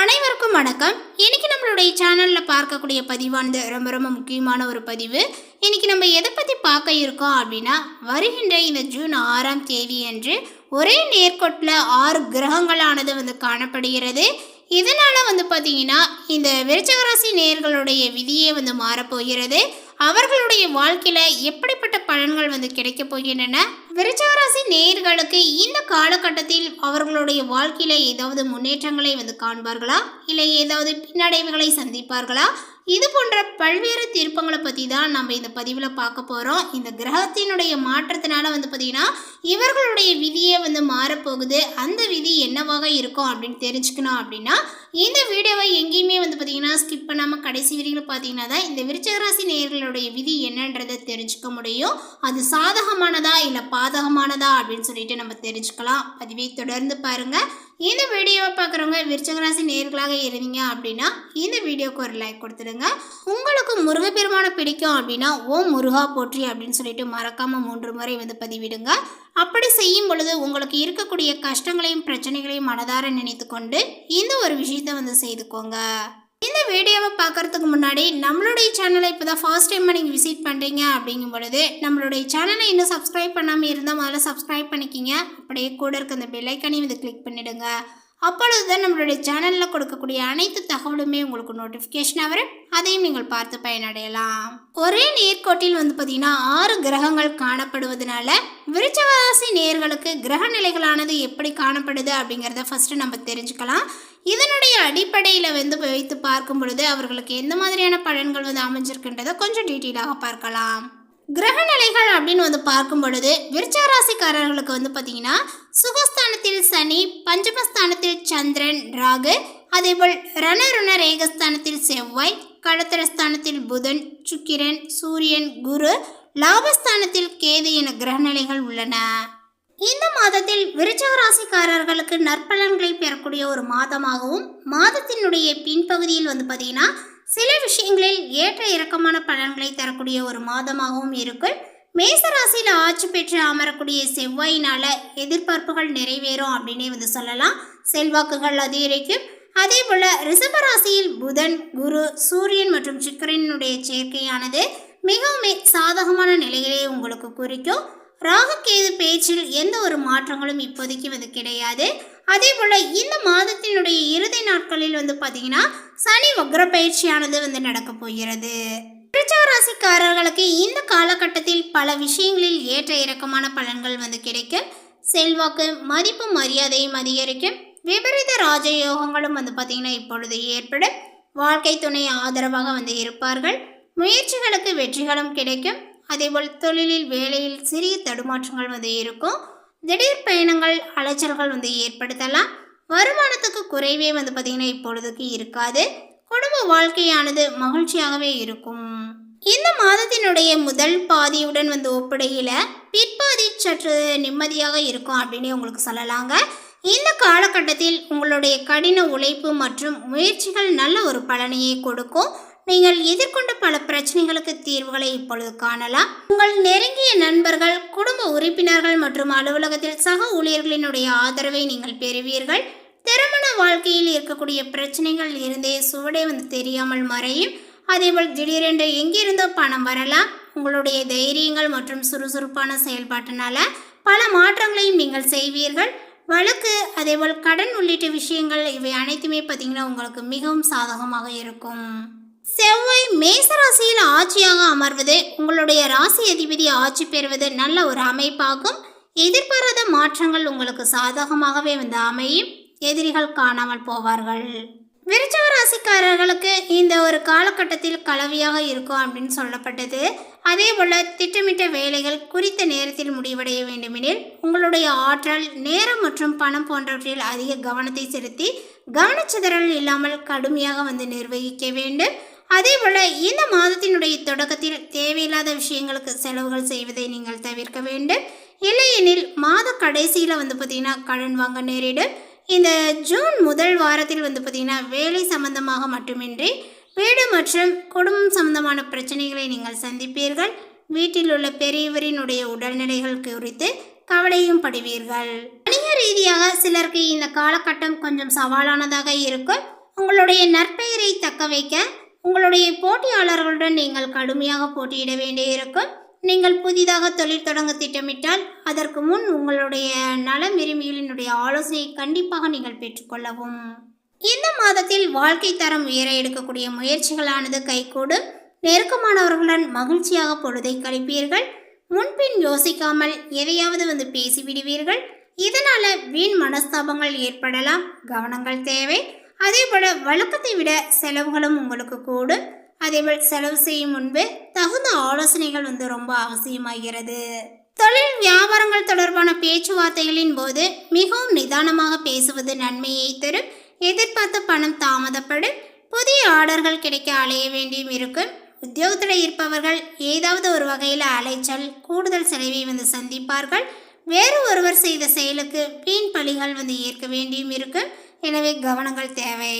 அனைவருக்கும் வணக்கம். இன்னைக்கு நம்மளுடைய சேனலில் பார்க்கக்கூடிய பதிவானது ரொம்ப ரொம்ப முக்கியமான ஒரு பதிவு. இன்னைக்கு நம்ம எதை பற்றி பார்க்க இருக்கோம் அப்படின்னா, வருகின்ற இந்த ஜூன் 6ஆம் தேதி அன்று ஒரே நேர்கோட்டில் 6 கிரகங்களானது காணப்படுகிறது. இதனால் பார்த்தீங்கன்னா இந்த விருச்சிக ராசி நேயர்களுடைய விதியே மாறப்போகிறது. அவர்களுடைய வாழ்க்கையில் எப்படிப்பட்ட பலன்கள் கிடைக்க போகின்றன, விருச்சிக ராசி நேயர்களுக்கு இந்த காலகட்டத்தில் அவர்களுடைய வாழ்க்கையில் ஏதாவது முன்னேற்றங்களை காண்பார்களா, இல்லை ஏதாவது பின்னடைவுகளை சந்திப்பார்களா, இது போன்ற பல்வேறு திருப்பங்களை பற்றி தான் நம்ம இந்த பதிவில் பார்க்க போகிறோம். இந்த கிரகத்தினுடைய மாற்றத்தினால பார்த்தீங்கன்னா இவர்களுடைய விதியே மாறப்போகுது. அந்த விதி என்னவாக இருக்கும் அப்படின்னு தெரிஞ்சுக்கணும் அப்படின்னா இந்த வீடியோவை எங்கேயுமே பார்த்தீங்கன்னா ஸ்கிப் பண்ணாமல் கடைசி வரைக்கும் பார்த்தீங்கன்னா தான் இந்த விருச்சிக ராசி நேயர்களுடைய விதி என்னன்றதை தெரிஞ்சுக்க முடியும். அது சாதகமானதா இல்லை பாதகமானதா அப்படின்னு சொல்லிட்டு நம்ம தெரிஞ்சுக்கலாம். பதிவை தொடர்ந்து பாருங்கள். இந்த வீடியோவை பார்க்குறவங்க விருச்சிக ராசி நேயர்களாக இருந்தீங்க அப்படின்னா இந்த வீடியோவுக்கு ஒரு லைக் கொடுத்துடுங்க. உங்களுக்கு முருகப்பெருமான பிடிக்கும் அப்படின்னா ஓம் முருகா போற்றி அப்படின்னு சொல்லிட்டு மறக்காமல் 3 முறை பதிவிடுங்க. அப்படி செய்யும் பொழுது உங்களுக்கு இருக்கக்கூடிய கஷ்டங்களையும் பிரச்சனைகளையும் மனதார நினைத்து கொண்டு இந்த ஒரு விஷயத்தை செய்துக்கோங்க. இந்த வீடியோவை பார்க்குறதுக்கு முன்னாடி நம்மளுடைய சேனலை இப்போ தான் ஃபர்ஸ்ட் டைம் நீங்கள் விசிட் பண்ணுறீங்க அப்படிங்கும் பொழுது நம்மளுடைய சேனலை இன்னும் சப்ஸ்கிரைப் பண்ணாமல் இருந்தால் முதல்ல சப்ஸ்கிரைப் பண்ணிக்கிங்க. அப்படியே கூட இருக்க அந்த பெல் ஐக்கானையும் கிளிக் பண்ணிவிடுங்க. அப்பொழுது தான் நம்மளுடைய சேனலில் கொடுக்கக்கூடிய அனைத்து தகவலுமே உங்களுக்கு நோட்டிஃபிகேஷனாக வரும். அதையும் நீங்கள் பார்த்து பயனடையலாம். ஒரே நேர்கோட்டில் பார்த்தீங்கன்னா 6 கிரகங்கள் காணப்படுவதனால விருச்சிக ராசி நேயர்களுக்கு கிரக நிலைகளானது எப்படி காணப்படுது அப்படிங்கிறத ஃபஸ்ட்டு நம்ம தெரிஞ்சுக்கலாம். இதனுடைய அடிப்படையில் வைத்து பார்க்கும் பொழுது அவர்களுக்கு எந்த மாதிரியான பலன்கள் அமைஞ்சிருக்குன்றதை கொஞ்சம் டீட்டெயிலாக பார்க்கலாம். கிரக நிலைகள் அப்படின்னு பார்க்கும் பொழுது விருச்சிக ராசிக்காரர்களுக்கு பார்த்தீங்கன்னா சுகஸ்தானத்தில் சனி, பஞ்சமஸ்தானத்தில் சந்திரன் ராகு, அதேபோல் ரணருண ரேகஸ்தானத்தில் செவ்வாய், கடத்திரஸ்தானத்தில் புதன், சுக்கிரன், சூரியன், குரு, லாபஸ்தானத்தில் கேது என கிரகநிலைகள் உள்ளன. இந்த மாதத்தில் விருச்சிக ராசிக்காரர்களுக்கு நற்பலன்களை பெறக்கூடிய ஒரு மாதமாகவும் மாதத்தினுடைய பின்பகுதியில் பார்த்தீங்கன்னா சில விஷயங்களில் ஏற்ற இறக்கமான பலன்களை தரக்கூடிய ஒரு மாதமாகவும் இருக்கும். மேச ராசியில் ஆட்சி பெற்று அமரக்கூடிய செவ்வாயினால எதிர்பார்ப்புகள் நிறைவேறும் அப்படின்னே சொல்லலாம். செல்வாக்குகள் அதிகரிக்கும். அதே போல் ரிஷப ராசியில் புதன், குரு, சூரியன் மற்றும் சுக்கிரனுடைய சேர்க்கையானது மிகவும் சாதகமான நிலைகளை உங்களுக்கு குறிக்கும். ராகுகேது பேச்சில் எந்த ஒரு மாற்றங்களும் இப்போதைக்கு கிடையாது. அதே போல் இந்த மாதத்தினுடைய இறுதி நாட்களில் பார்த்தீங்கன்னா சனி வக்ர பயிற்சியானது நடக்க போகிறது. விருச்சிக ராசிக்காரர்களுக்கு இந்த காலகட்டத்தில் பல விஷயங்களில் ஏற்ற இறக்கமான பலன்கள் கிடைக்கும். செல்வாக்கு, மதிப்பு, மரியாதையும் அதிகரிக்கும். விபரீத ராஜயோகங்களும் பார்த்தீங்கன்னா இப்பொழுது ஏற்படும். வாழ்க்கை துணை ஆதரவாக இருப்பார்கள். முயற்சிகளுக்கு வெற்றிகளும் கிடைக்கும். அதேபோல் தொழிலில் வேலையில் சிறிய தடுமாற்றங்கள் இருக்கும். திடீர் பயணங்கள் அலைச்சல்கள் ஏற்படுத்தலாம். வருமானத்துக்கு குறைவே பார்த்தீங்கன்னா இப்பொழுதுக்கு இருக்காது. குடும்ப வாழ்க்கையானது மகிழ்ச்சியாகவே இருக்கும். இந்த மாதத்தினுடைய முதல் பாதியுடன் ஒப்படையில் பிற்பாதி சற்று நிம்மதியாக இருக்கும் அப்படின்னு உங்களுக்கு சொல்லலாங்க. இந்த காலகட்டத்தில் உங்களுடைய கடின உழைப்பு மற்றும் முயற்சிகள் நல்ல ஒரு பலனையை கொடுக்கும். நீங்கள் எதிர்கொண்ட பல பிரச்சனைகளுக்கு தீர்வுகளை இப்பொழுது காணலாம். உங்கள் நெருங்கிய நண்பர்கள், குடும்ப உறுப்பினர்கள் மற்றும் அலுவலகத்தில் சக ஊழியர்களினுடைய ஆதரவை நீங்கள் பெறுவீர்கள். திருமண வாழ்க்கையில் இருக்கக்கூடிய பிரச்சனைகள் இருந்தே சுவடே தெரியாமல் மறையும். அதேபோல் திடீரென்று எங்கிருந்தோ பணம் வரலாம். உங்களுடைய தைரியங்கள் மற்றும் சுறுசுறுப்பான செயல்பாட்டினால பல மாற்றங்களையும் நீங்கள் செய்வீர்கள். வழக்கு, அதேபோல் கடன் உள்ளிட்ட விஷயங்கள் இவை அனைத்துமே பார்த்தீங்கன்னா உங்களுக்கு மிகவும் சாதகமாக இருக்கும். செவ்வாய் மேசராசியில் ஆட்சியாக அமர்வது, உங்களுடைய ராசி அதிபதி ஆட்சி பெறுவது நல்ல ஒரு அமைப்பாகும். எதிர்பாராத மாற்றங்கள் உங்களுக்கு சாதகமாகவே அமையும். எதிரிகள் காணாமல் போவார்கள். விருச்சிக ராசிக்காரர்களுக்கு இந்த ஒரு காலகட்டத்தில் கலவையாக இருக்கும் அப்படின்னு சொல்லப்பட்டது. அதே போல் திட்டமிட்ட வேலைகள் குறித்த நேரத்தில் முடிவடைய வேண்டுமெனில் உங்களுடைய ஆற்றல், நேரம் மற்றும் பணம் போன்றவற்றில் அதிக கவனத்தை செலுத்தி கவனச்சிதறல் இல்லாமல் கடுமையாக நிர்வகிக்க வேண்டும். அதே போல் இந்த மாதத்தினுடைய தொடக்கத்தில் தேவையில்லாத விஷயங்களுக்கு செலவுகள் செய்வதை நீங்கள் தவிர்க்க வேண்டும். இல்லையெனில் மாத கடைசியில் பார்த்தீங்கன்னா கடன் வாங்க நேரிடும். இந்த ஜூன் முதல் வாரத்தில் பார்த்தீங்கன்னா வேலை சம்பந்தமாக மட்டுமின்றி வீடு மற்றும் குடும்பம் சம்பந்தமான பிரச்சனைகளை நீங்கள் சந்திப்பீர்கள். வீட்டில் உள்ள பெரியவரினுடைய உடல்நிலைகள் குறித்து கவலையும் படுவீர்கள். வணிக ரீதியாக சிலருக்கு இந்த காலகட்டம் கொஞ்சம் சவாலானதாக இருக்கும். உங்களுடைய நற்பெயரை தக்க வைக்க உங்களுடைய போட்டியாளர்களுடன் நீங்கள் கடுமையாக போட்டியிட வேண்டியிருக்கும். நீங்கள் புதிதாக தொழில் தொடங்க திட்டமிட்டால் அதற்கு முன் உங்களுடைய நலம் விரும்பிகளினுடைய ஆலோசனையை கண்டிப்பாக நீங்கள் பெற்றுக்கொள்ளவும். இந்த மாதத்தில் வாழ்க்கை தரம் உயர எடுக்கக்கூடிய முயற்சிகளானது கைகூடும். நெருக்கமானவர்களுடன் மகிழ்ச்சியாக பொழுதை கழிப்பீர்கள். முன்பின் யோசிக்காமல் எதையாவது பேசிவிடுவீர்கள். இதனால வீண் மனஸ்தாபங்கள் ஏற்படலாம். கவனங்கள் தேவை. அதேபோல வழக்கத்தை விட செலவுகளும் உங்களுக்கு கூடும். அதேபோல் செலவு செய்யும் முன்பு தகுந்த ஆலோசனைகள் ரொம்ப அவசியமாகிறது. தொழில் வியாபாரங்கள் தொடர்பான பேச்சுவார்த்தைகளின் போது மிகவும் நிதானமாக பேசுவது நன்மையை தரும். எதிர்பார்த்த பணம் தாமதப்படும். புதிய ஆர்டர்கள் கிடைக்க அலைய வேண்டியும் இருக்கும். உத்தியோகத்தில் இருப்பவர்கள் ஏதாவது ஒரு வகையில் அலைச்சல் கூடுதல் செலவை சந்திப்பார்கள். வேறு ஒருவர் செய்த செயலுக்கு வீண் பழிகள் ஏற்க வேண்டியும் இருக்கும். எனவே கவனங்கள் தேவை.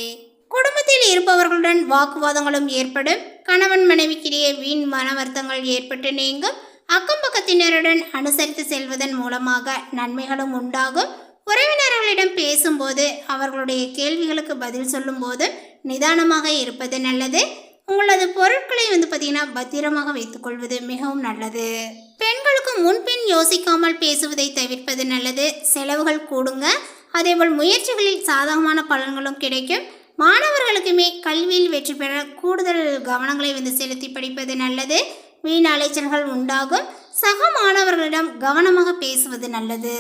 குடும்பத்தில் இருப்பவர்களுடன் வாக்குவாதங்களும் ஏற்படும். கணவன் மனைவிக்கிடையே வீண் மன வருத்தங்கள் ஏற்பட்டு நீங்கும். அக்கம் பக்கத்தினருடன் அனுசரித்து செல்வதன் மூலமாக நன்மைகளும் உண்டாகும். உறவினர்களிடம் பேசும்போது அவர்களுடைய கேள்விகளுக்கு பதில் சொல்லும் போது நிதானமாக இருப்பது நல்லது. உங்களது பொருட்களை பத்திரமாக வைத்துக்கொள்வது மிகவும் நல்லது. பெண்களுக்கு முன்பின் யோசிக்காமல் பேசுவதை தவிர்ப்பது நல்லது. செலவுகள் கூடுங்க. அதேபோல் முயற்சிகளில் சாதகமான பலன்களும் கிடைக்கும். மாணவர்களுக்குமே கல்வியில் வெற்றி பெற கூடுதல் கவனங்களை செலுத்தி படிப்பது நல்லது. வீண் அலைச்சல்கள் உண்டாகும். சக மாணவர்களிடம் கவனமாக பேசுவது நல்லது.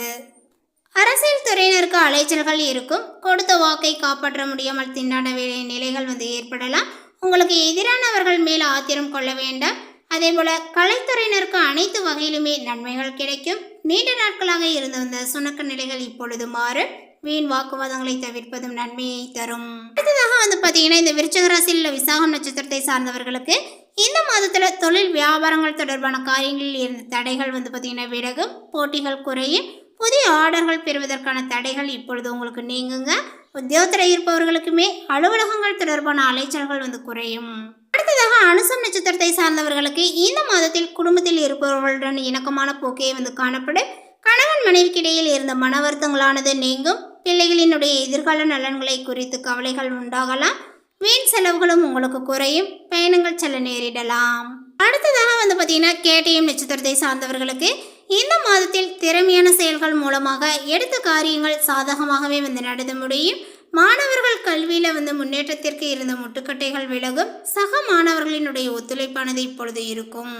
அரசியல் துறையினருக்கு அலைச்சல்கள் இருக்கும். கொடுத்த வாக்கை காப்பாற்ற முடியாமல் திண்டாட வேண்டிய நிலைகள் ஏற்படலாம். உங்களுக்கு எதிரானவர்கள் மேல் ஆத்திரம் கொள்ள வேண்டாம். அதேபோல கலைத்துறையினருக்கு அனைத்து வகையிலுமே நன்மைகள் கிடைக்கும். நீண்ட நாட்களாக இருந்து வந்த சுணக்க நிலைகள் இப்பொழுது மாறும். வீண் வாக்குவாதங்களை தவிர்ப்பதும் நன்மையை தரும். அடுத்ததாக இந்த விருச்சிக ராசியில் உள்ள விசாகம் நட்சத்திரத்தை சார்ந்தவர்களுக்கு இந்த மாதத்தில் தொழில் வியாபாரங்கள் தொடர்பான காரியங்களில் இருந்த தடைகள் விலகும். போட்டிகள் குறையும். புதிய ஆர்டர்கள் பெறுவதற்கான தடைகள் இப்பொழுது உங்களுக்கு நீங்குங்க. உத்தியோகத்தில் இருப்பவர்களுக்குமே அலுவலகங்கள் தொடர்பான அலைச்சல்கள் குறையும். அடுத்ததாக அனுசம் நட்சத்திரத்தை சார்ந்தவர்களுக்கு இந்த மாதத்தில் குடும்பத்தில் இருப்பவர்களுடன் இணக்கமான போக்கே காணப்படும். கணவன் மனைவிக்கிடையில் இருந்த மன வருத்தங்களானது நீங்கும். பிள்ளைகளினுடைய எதிர்கால நலன்களை குறித்து கவலைகள் உண்டாகலாம். வீண் செலவுகளும் உங்களுக்கு குறையும். பயணங்கள் செல்ல நேரிடலாம். அடுத்ததாக கேட்டயம் நட்சத்திரத்தை சார்ந்தவர்களுக்கு இந்த மாதத்தில் திறமையான செயல்கள் மூலமாக எடுத்த காரியங்கள் சாதகமாகவே நடத்த முடியும். மாணவர்கள் கல்வியில் முன்னேற்றத்திற்கு இருந்த முட்டுக்கட்டைகள் விலகும். சக மாணவர்களினுடைய ஒத்துழைப்பானது இப்பொழுது இருக்கும்.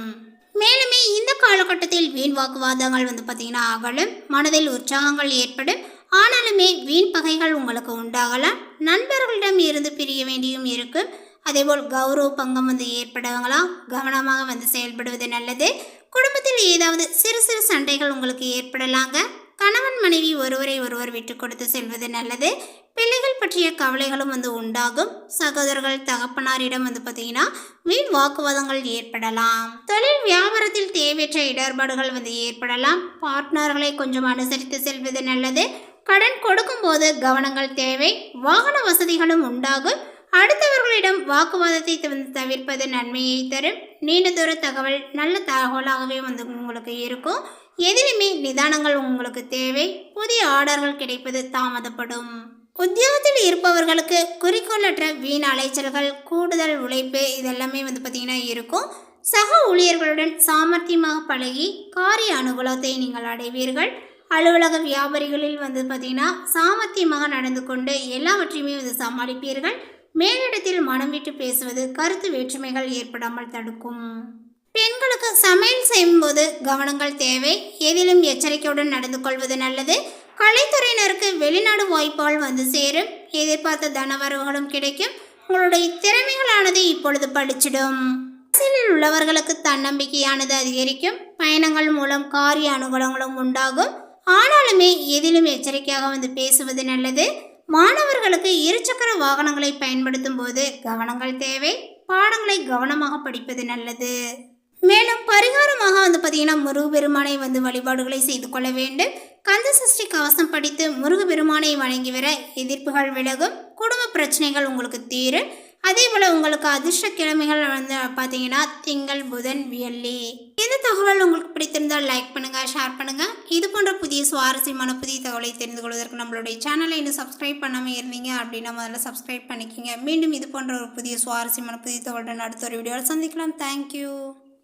மேலுமே இந்த காலகட்டத்தில் வீண் வாக்குவாதங்கள் அகலும். மனதில் உற்சாகங்கள் ஏற்படும். ஆனாலுமே வீண் பகைகள் உங்களுக்கு உண்டாகலாம். நண்பர்களிடம் இருந்து பிரிய வேண்டியும் இருக்கும். அதேபோல் கௌரவ பங்கம் ஏற்படுவங்களாம். கவனமாக செயல்படுவது நல்லது. குடும்பத்தில் ஏதாவது சிறு சிறு சண்டைகள் உங்களுக்கு ஏற்படலாங்க. கணவன் மனைவி ஒருவரை ஒருவர் விட்டு கொடுத்து செல்வது நல்லது. பிள்ளைகள் பற்றிய கவலைகளும் உண்டாகும். சகோதரர்கள் தகப்பனாரிடம் வீண் வாக்குவாதங்கள் ஏற்படலாம். தொழில் வியாபாரத்தில் தேவையற்ற இடர்பாடுகள் ஏற்படலாம். பார்ட்னர்களை கொஞ்சம் அனுசரித்து செல்வது நல்லது. கடன் கொடுக்கும் போது கவனங்கள் தேவை. வாகன வசதிகளும் உண்டாகும். அடுத்தவர்களிடம் வாக்குவாதத்தை தவிர்ப்பது நன்மையை தரும். நீண்ட தூர தகவல் நல்ல தகவலாகவே உங்களுக்கு இருக்கும். எதிலுமே நிதானங்கள் உங்களுக்கு தேவை. புதிய ஆர்டர்கள் கிடைப்பது தாமதப்படும். உத்தியோகத்தில் இருப்பவர்களுக்கு குறிக்கோளற்ற வீண் அலைச்சல்கள் கூடுதல் உழைப்பு இதெல்லாமே இருக்கும். சக ஊழியர்களுடன் சாமர்த்தியமாக பழகி காரிய அனுகூலத்தை நீங்கள் அடைவீர்கள். அலுவலக வியாபாரிகளில் சாமர்த்தியமாக நடந்து கொண்டு எல்லாவற்றையுமே சமாளிப்பீர்கள். மேலிடத்தில் மனம் விட்டு பேசுவது கருத்து வேற்றுமைகள் ஏற்படாமல் தடுக்கும். பெண்களுக்கு சமையல் செய்யும்போது கவனங்கள் தேவை. எதிலும் எச்சரிக்கையுடன் நடந்து கொள்வது நல்லது. கலைத்துறையினருக்கு வெளிநாடு வாய்ப்புகள் சேரும். எதிர்பார்த்த தனவரவுகளும் கிடைக்கும். உங்களுடைய திறமைகளானது இப்பொழுது படிச்சிடும். அரசியலில் உள்ளவர்களுக்கு தன்னம்பிக்கையானது அதிகரிக்கும். பயணங்கள் மூலம் காரிய அனுகூலங்களும் உண்டாகும். ஆனாலுமே எதிலும் எச்சரிக்கையாக பேசுவது நல்லது. மாணவர்களுக்கு இருசக்கர வாகனங்களை பயன்படுத்தும் போது கவனங்கள் தேவை. பாடங்களை கவனமாக படிப்பது நல்லது. மேலும் பரிகாரமாக முருகப்பெருமானை வழிபாடுகளை செய்து கொள்ள வேண்டும். கந்த சஷ்டி கவசம் படித்து முருகப்பெருமானை வணங்கி வர எதிர்ப்புகள் விலகும். குடும்ப பிரச்சனைகள் உங்களுக்கு தீரும். அதே போல் உங்களுக்கு அதிர்ஷ்ட கிழமைகள் வந்து பார்த்தீங்கன்னா திங்கள், புதன், வெள்ளி. இந்த தகவல் உங்களுக்கு பிடித்திருந்தால் லைக் பண்ணுங்கள், ஷேர் பண்ணுங்கள். இது போன்ற புதிய சுவாரஸ்யமான புதிய தகவலை தெரிந்து கொள்வதற்கு நம்மளுடைய சேனலை இன்னும் சப்ஸ்கிரைப் பண்ணாமல் இருந்தீங்க அப்படின்னா முதல்ல சப்ஸ்கிரைப் பண்ணிக்கோங்க. மீண்டும் இது போன்ற ஒரு புதிய சுவாரஸ்யமான புதிய தகவலுடன் அடுத்த ஒரு வீடியோவில் சந்திக்கலாம். தேங்க்யூ.